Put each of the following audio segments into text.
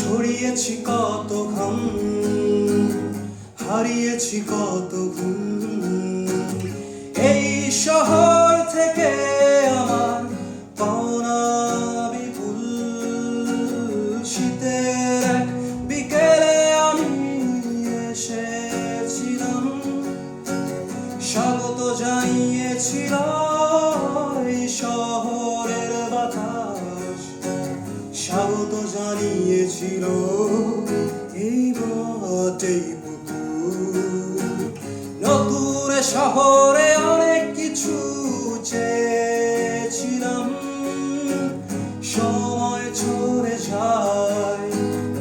ছড়িয়েছি কত ঘাম, হারিয়েছি কত ঘুম। এই শহর থেকে আমার পাওনা বিপুল। শীতের এক বিকেলে আমি এসেছিলাম, স্বাগত জানিয়েছিল এই শহরের বাতাস, স্বাগত জানিয়েছিল এই মাঠেই পুকুর। নতুন শহরে অনেক কিছু চেয়েছিলাম, সময় চলে যায়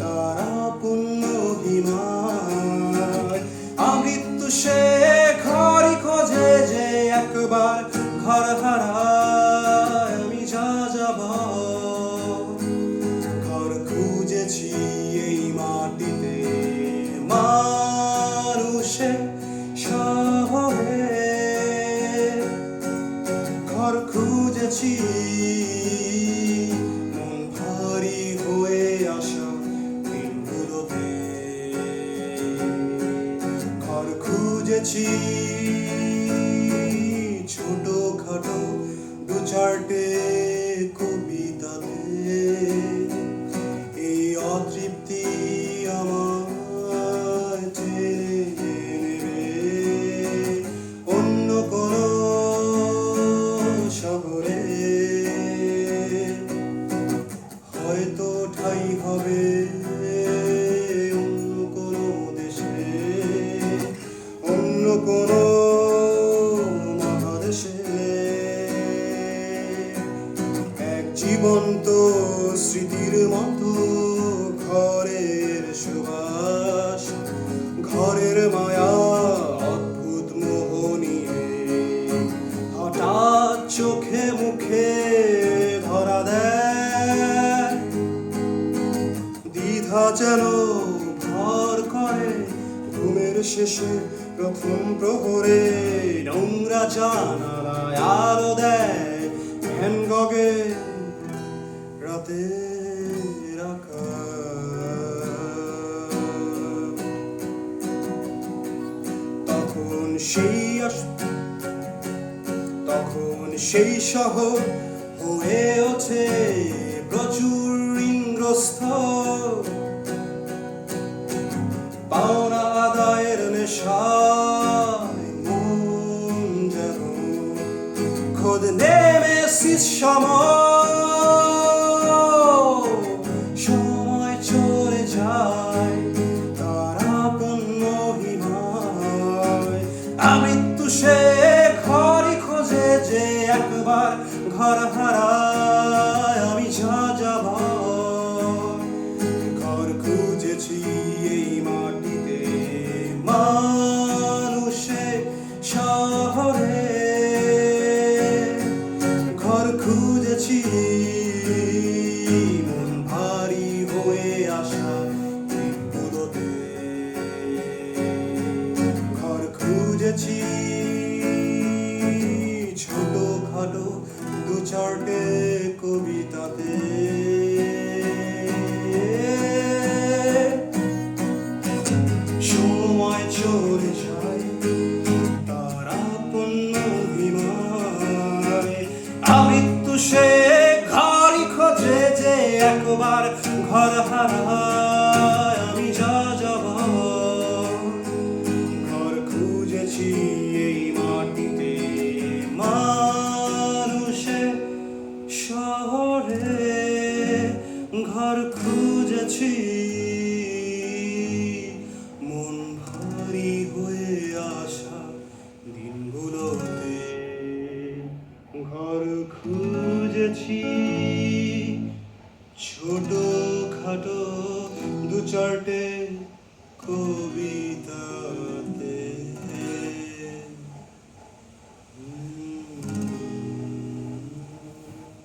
তারা পূর্ণ হিমায়। আমৃত্যু সে ঘরই খোঁজে যে একবার ঘর হারায়। আমি যা যাব ঘর খুঁজেছি এই মাটিতে, মানুষে শহরে ঘর খুঁজেছি। মন ভারী হয়ে আসা দিনগুলোতে ঘর খুঁজেছি। ছোটখাটো দু চারটে কবিতাতে এই অতৃপ্তি আমার টেনে নেবে অন্য কোনো শহরে। হয়তো ঠাঁই হবে অন্য কোনো দেশে, অন্য কোনো মহাদেশে। এক জীবন্ত স্মৃতির মতো ঘরের সুবাস, ঘরের মায়া অদ্ভুত মোহ নিয়ে হঠাৎ চোখে মুখে ধরা দেয়। দ্বিধা যেন ভর করে ঘুমের শেষে প্রথম প্রহরে। নোংরা জানালায় আলো দেয় ভ্যান গগে রাতের আকাশ। তখন সেই শহর হয়ে ওঠে প্রচুর ঋণগ্রস্ত। পাওনা আদায়ের নেশায় মন যেন খোদ নেমেসিস সময় চলে যায় তারা পূর্ণ হিমায়। আমৃত্যু সে ঘরই খোঁজে যে একবার ঘর হারায়। আমি যা যাব ঘর খুঁজেছি এই মাটিতে, মানুষে শহরে ঘর খুঁজেছি। মন ভারী হয়ে আসা দিনগুলোতে ঘর খুঁজেছি। ছোটখাটো দু চারটে কবিতাতে সময় চলে যায় তারা পূর্ণ হিমায়। আমৃত্যু সে ঘরই খোঁজে যে একবার ঘর হারায়। আমি যা যাব ঘর খুঁজেছি এই মাটিতে, মানুষে শহরে ঘর খুঁজেছি। মন ভারী হয়ে আসা দিনগুলোতে ঘর খুঁজেছি। ছোট খাটো দু চারটে কবিতাতে।